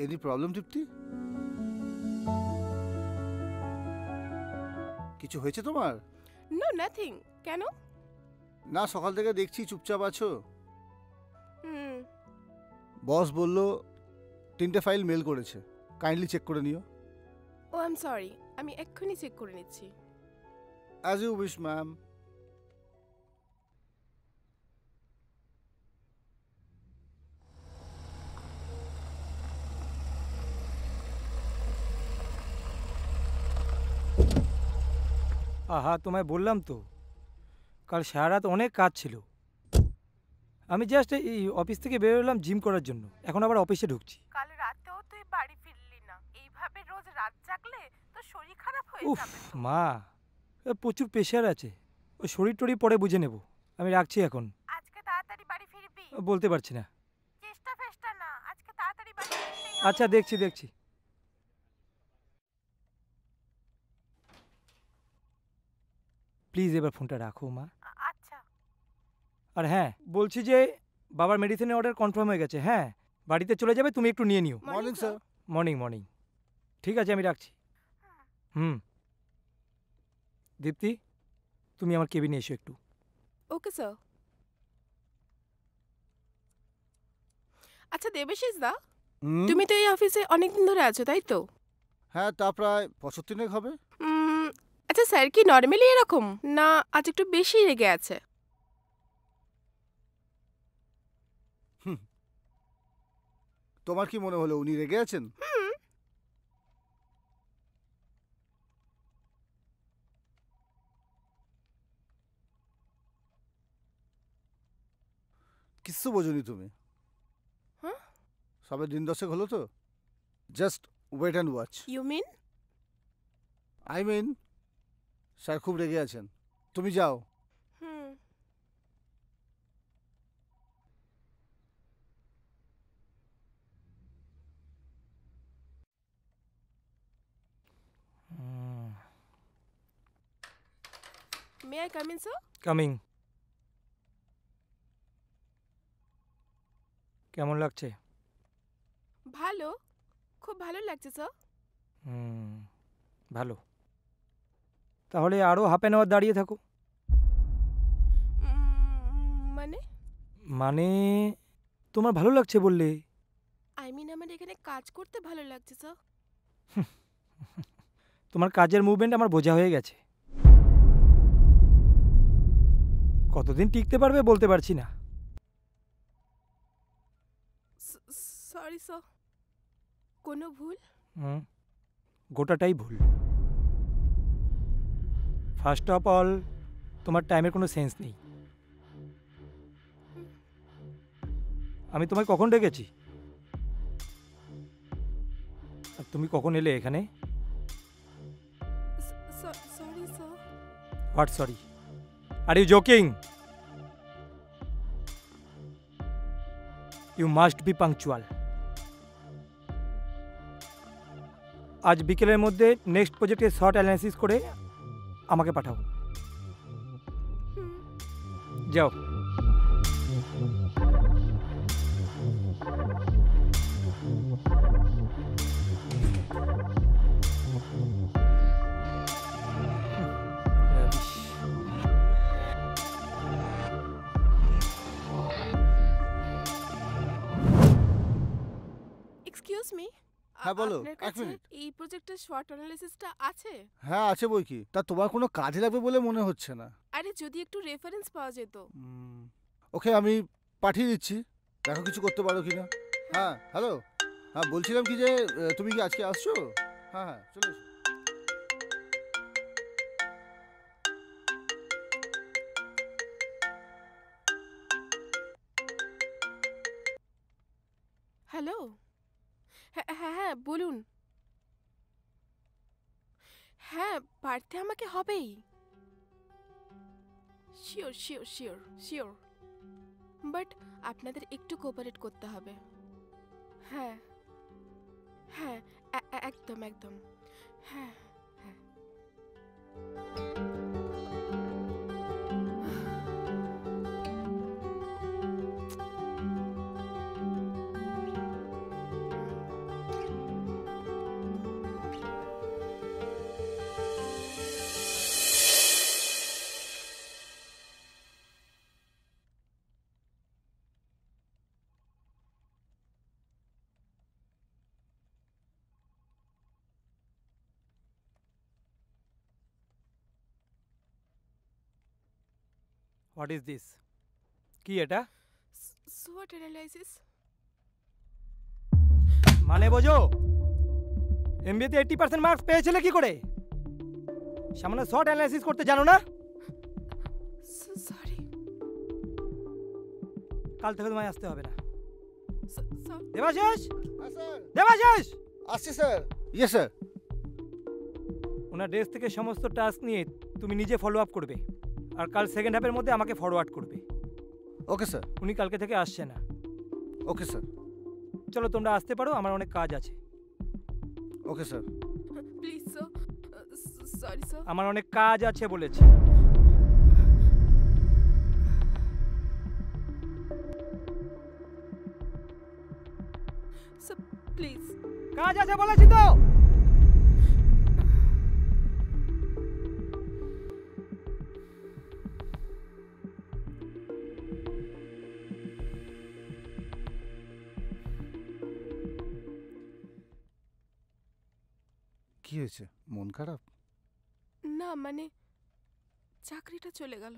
Any problem দীপ্তি? কিছু হয়েছে তোমার? No nothing. কেন? না, সকাল থেকে দেখছি চুপচাপ আছো। বস বলল 3টে ফাইল মেল করেছে, কাইন্ডলি চেক করে নিও। ও আই এম সরি, আমি এক্ষুনি চেক করে নিচ্ছি। As you wish ma'am. আহা, তোমায় বললাম তো কাল সারা রাত অনেক কাজ ছিল। আমি জাস্ট এই অফিস থেকে বেরোলাম জিম করার জন্য, এখন আবার অফিসে ঢুকছি। কাল রাতেও তুই বাড়ি ফিরলি না, এইভাবে রোজ রাত জাগলে তো শরীর খারাপ হয়ে উফ যাবে। মা, প্রচুর প্রেশার আছে, ওই শরীর টরি পরে বুঝে নেব। আমি রাখছি এখন। আজকে তাড়াতাড়ি বাড়ি ফিরবি? বলতে পারছি না। চেষ্টা ফেষ্টা না, আজকে তাড়াতাড়ি বাড়ি ফিরতেই হবে। আচ্ছা, দেখছি দেখছি। প্লিজ এবার ফোনটা রাখো মা। আচ্ছা। আর হ্যাঁ, বলছি যে বাবার মেডিসিনের অর্ডার কনফার্ম হয়ে গেছে। হ্যাঁ, বাড়িতে চলে যাবে, তুমি একটু নিয়ে নিও। Morning sir. Morning morning. ঠিক আছে, আমি রাখছি। দীপ্তি, তুমি আমার কেবিনে এসো একটু। Okay sir. আচ্ছা দেবাশিস দা, তুমি তো এই অফিসে অনেকদিন ধরে আছো তাই তো? হ্যাঁ, তা প্রায় 75 হবে। আচ্ছা স্যার কি নর্মালি এরকম, না আজ একটু বেশি রেগে আছে? তোমার কি মনে হলো উনি রেগে আছেন? কিচ্ছু বোঝনি তুমি। হ্যাঁ? সবে দিন 10 হলো তো, just wait and watch. You mean? I mean sir খুব রেগে আছেন, তুমি যাও। May I come in sir? Coming. কেমন লাগছে? ভালো, খুব ভালো লাগছে স্যার। ভালো, তাহলে আরও হাফ অ্যান আওয়ার দাঁড়িয়ে থাকো। মানে? মানে তোমার ভালো লাগছে বললে। আই মিন আমার এখানে কাজ করতে ভালো লাগছে স্যার। তোমার কাজের মুভমেন্ট আমার বোঝা হয়ে গেছে। কতদিন টিকতে পারবে বলতে পারছি না। সরি স্যার, কোনো ভুল? গোটাটাই ভুল। ফার্স্ট অফ অল, তোমার টাইমের কোনো সেন্স নেই। আমি তোমায় কখন ডেকেছি? আর তুমি কখন এলে এখানে? Sorry sir. What sorry? Are you joking? You must be punctual. আজ বিকেলের মধ্যে নেক্সট প্রজেক্টের শর্ট অ্যানালাইসিস করে আমাকে পাঠাও। যাও। Excuse me. হ্যাঁ বলো, আপনার 1 কাছে মিনিট। এই প্রজেক্টের শর্ট অ্যানালিসিসটা আছে? হ্যাঁ আছে বই কি, তা তোমার কোনো কাজে লাগবে বলে মনে হচ্ছে না। আরে যদি একটু রেফারেন্স পাওয়া যেত। ওকে, আমি পাঠিয়ে দিচ্ছি, দেখো কিছু করতে পারো কিনা। হ্যাঁ হ্যালো, হ্যাঁ বলছিলাম কি যে তুমি কি আজকে আসছো? হ্যাঁ হ্যাঁ চলে এসো। হ্যালো, হ্যাঁ হ্যাঁ হ্যাঁ বলুন। হ্যাঁ পারতে আমাকে হবেই। Sure sure sure sure, but আপনাদের একটু কোঅপারেট করতে হবে। হ্যাঁ হ্যাঁ একদম একদম। হ্যাঁ হ্যাঁ। What is this? কি এটা? SWOT analysis. মানে বোঝো, এমবিএতে 80% মার্কস পেয়েছিলে কি করে? সামনে শর্ট অ্যানালাইসিস করতে জানো না? সরি কাল থেকে তোমায় আসতে হবে না। স্যার। দেবাশিস, হ্যাঁ স্যার, দেবাশিস! আসছি স্যার। Yes sir. ওনার ডেস্ক থেকে সমস্ত টাস্ক নিয়ে তুমি নিজে ফলো আপ করবে, আর কাল সেকেন্ড হাফের মধ্যে আমাকে ফরওয়ার্ড করবে। Okay sir. উনি কালকে থেকে আসছে না। Okay sir. চলো তোমরা আসতে পারো, আমার অনেক কাজ আছে। Okay sir. Please sir. Sorry sir. আমার অনেক কাজ আছে বলেছি। Sir please. কাজ আছে বলেছি তো। কি হয়েছে? মন খারাপ? না মানে চাকরিটা চলে গেল।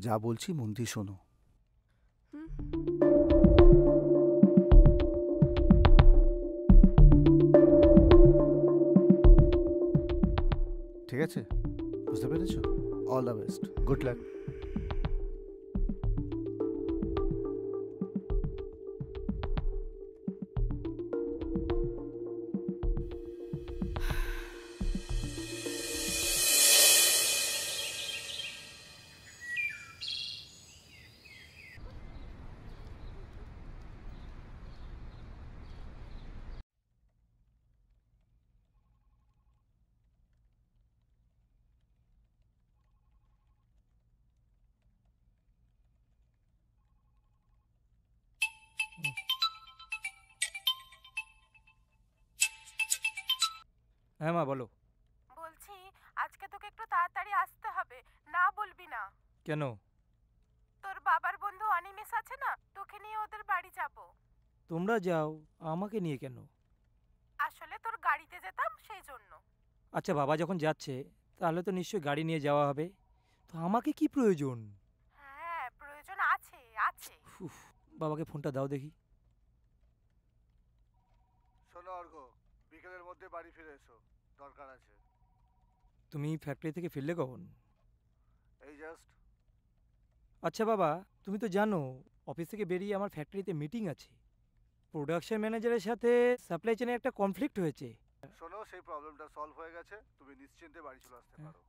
যা বলছি মন দিয়ে শোনো। হুম। ঠিক আছে, বুঝতে পেরেছো? All the best, good luck. হ্যাঁ মা বলো। বলছি আজকে তোকে একটু তাড়াতাড়ি আসতে হবে, না বলবি না। কেন? তোর বাবার বন্ধু অনিমেষ আছে না, তোকে নিয়ে ওদের বাড়ি যাব। তোমরা যাও, আমাকে নিয়ে কেন? আসলে তোর গাড়িতে যেতাম সেই জন্য। আচ্ছা বাবা যখন যাচ্ছে তাহলে তো নিশ্চয়ই গাড়ি নিয়ে যাওয়া হবে, তো আমাকে কি প্রয়োজন? হ্যাঁ প্রয়োজন আছে আছে। উফ, বাবাকে ফোনটা দাও দেখি। শোনো অর্ঘ, বিকেলের মধ্যে বাড়ি ফিরে এসো, দরকার আছে। তুমি ফ্যাক্টরি থেকে ফিরলে কখন? এই জাস্ট। আচ্ছা বাবা, তুমি তো জানো অফিস থেকে বেরিয়ে আমার ফ্যাক্টরিতে মিটিং আছে। প্রোডাকশন ম্যানেজারের সাথে সাপ্লাই চেনে একটা কনফ্লিক্ট হয়েছে। শোনো, সেই প্রবলেমটা সলভ হয়ে গেছে, তুমি নিশ্চিন্তে বাড়ি চলে আসতে পারো।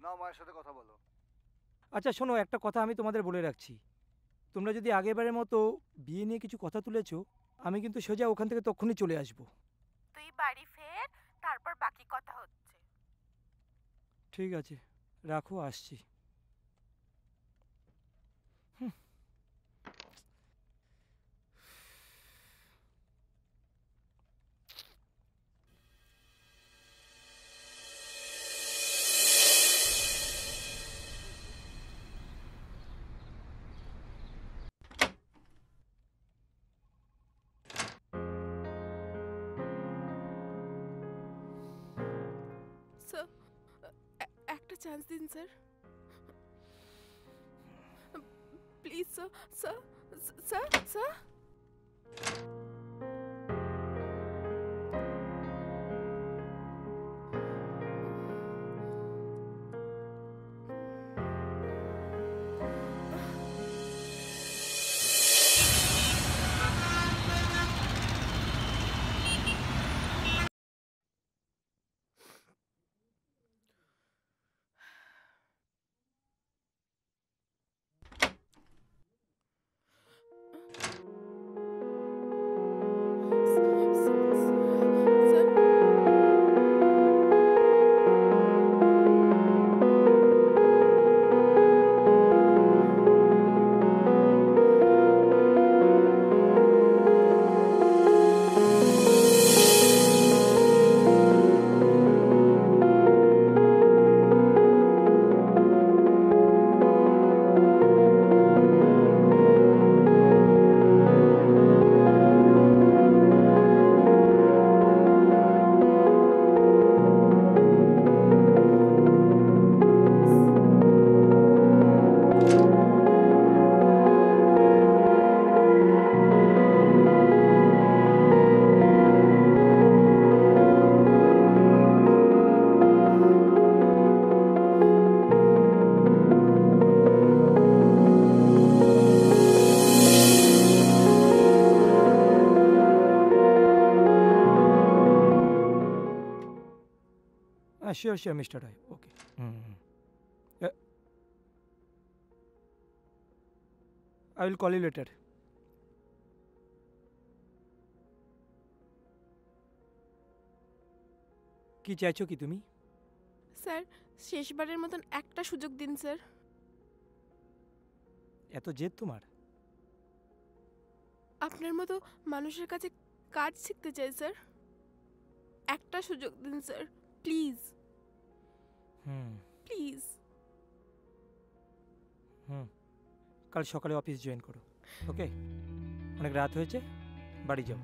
নাও মায়ের সাথে কথা বলো। আচ্ছা শোনো, একটা কথা আমি তোমাদের বলে রাখছি, তোমরা যদি আগেরবারের মতো বিয়ে নিয়ে কিছু কথা তুলেছো, আমি কিন্তু সোজা ওখান থেকে তখনই চলে আসবো। তুই বাড়ি ফের, তারপর বাকি কথা হচ্ছে। ঠিক আছে, রাখো, আসছি। স্যার একটা চান্স দিন sir, please sir. Sir sir sir. Sure sure mister Roy, okay. I will call you later. কি চাইছো কি তুমি? স্যার শেষবারের মতন একটা সুযোগ দিন স্যার। এত জেদ তোমার? আপনার মতো মানুষের কাছে কাজ শিখতে চাই স্যার। একটা সুযোগ দিন স্যার, প্লিজ হুম প্লিজ। হুম কাল সকালে অফিস জয়েন করো, ওকে? অনেক রাত হয়েছে, বাড়ি যাও।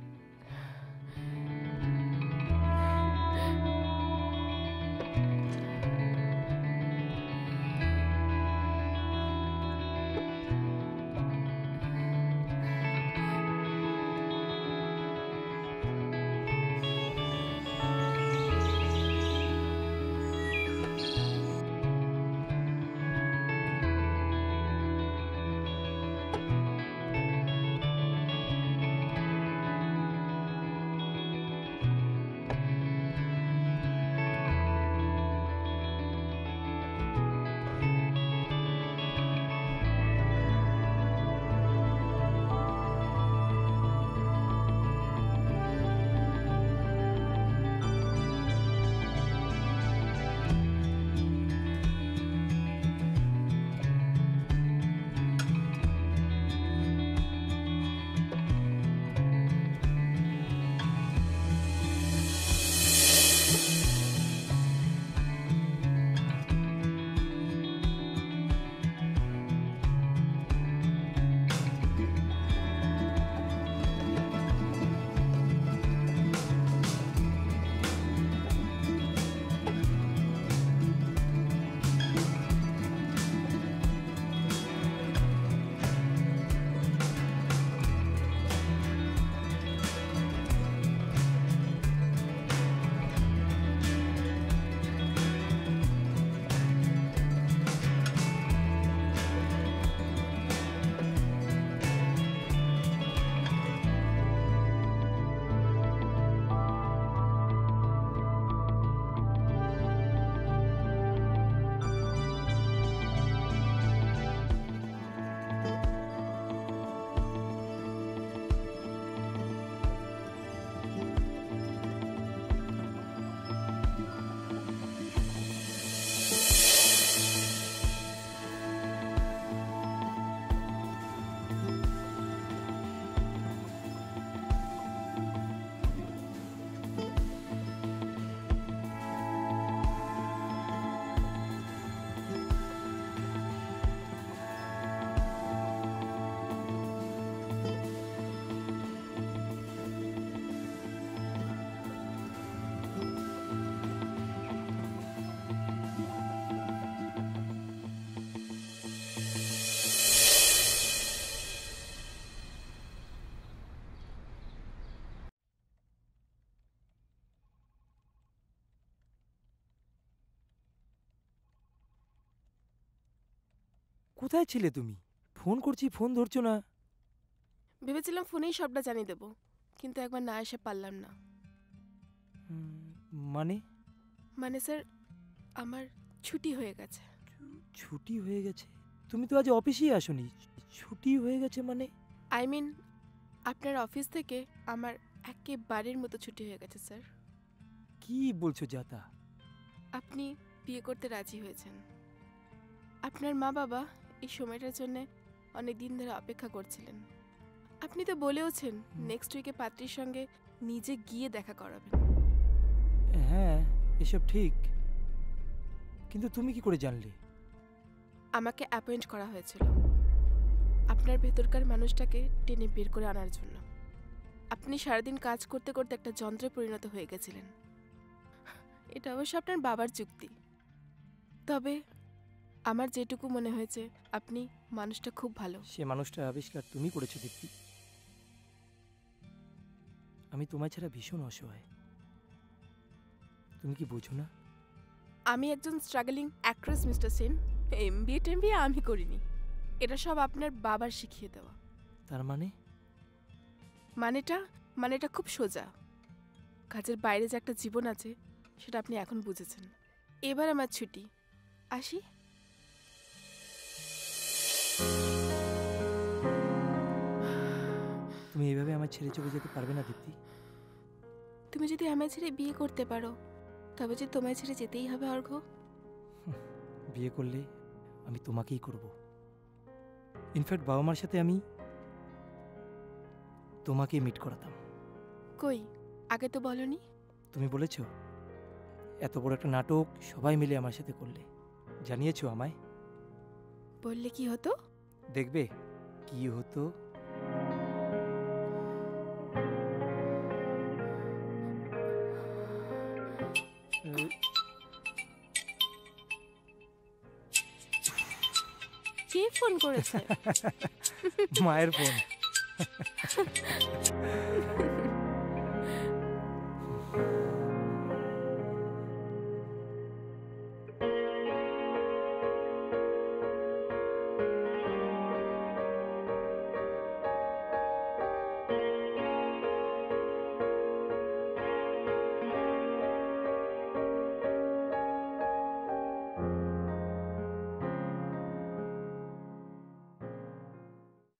কোথায় ছিলে তুমি? ফোন করছি, ফোন ধরছো না। ভেবেছিলাম ফোনেই সবটা জানিয়ে দেবো, কিন্তু একবার না এসে পারলাম না। মানে? মানে স্যার আমার ছুটি হয়ে গেছে। ছুটি হয়ে গেছে? তুমি তো আজ অফিসেই আসোনি, ছুটি হয়ে গেছে মানে? আই মিন আপনার অফিস থেকে আমার একেবারের মতো ছুটি হয়ে গেছে স্যার। কি বলছো জাতা? আপনি বিয়ে করতে রাজি হয়েছেন। আপনার মা বাবা এই সময়টার জন্য অনেক দিন ধরে অপেক্ষা করছিলেন। আপনি তো বলেওছেন নেক্সট উইকে পাত্রীর সঙ্গে নিজে গিয়ে দেখা করাবেন। হ্যাঁ, এসব ঠিক, কিন্তু তুমি কি করে জানলে? আমাকে অ্যাপয়েন্ট করা হয়েছিল আপনার ভেতরকার মানুষটাকে টেনে বের করে আনার জন্য। আপনি সারাদিন কাজ করতে করতে একটা যন্ত্রে পরিণত হয়ে গেছিলেন। এটা অবশ্য আপনার বাবার যুক্তি, তবে আমার যেটুকু মনে হয়েছে আপনি মানুষটা খুব ভালো। সে মানুষটার আবিষ্কার তুমি করেছো দীপ্তি। আমি তোমায় ছাড়া ভীষণ অসহায়, তুমি কি বোঝো না? আমি একজন struggling actress mister Sen. MBA টেমবিএ আমি করিনি, এটা সব আপনার বাবার শিখিয়ে দেওয়া। তার মানে? মানেটা খুব সোজা। কাজের বাইরে যে একটা জীবন আছে সেটা আপনি এখন বুঝেছেন। এবার আমার ছুটি, আসি। তুমি এইভাবে আমার ছেড়ে চলে যেতে পারবে না দীপ্তি। তুমি যদি আমায় ছেড়ে বিয়ে করতে পারো তবে যে তোমায় ছেড়ে যেতেই হবে অর্ঘ্য। বিয়ে করলে আমি তোমাকেই করব। ইনফ্যাক্ট বাবা মার সাথে আমি তোমাকে মিট করাতাম। কই, আগে তো বলনি। তুমি বলেছো এত বড় একটা নাটক সবাই মিলে আমার সাথে করলে, জানিয়েছো আমায়। বললে কি হতো? দেখবে কি হতো। কে ফোন করেছে? মায়ের ফোন।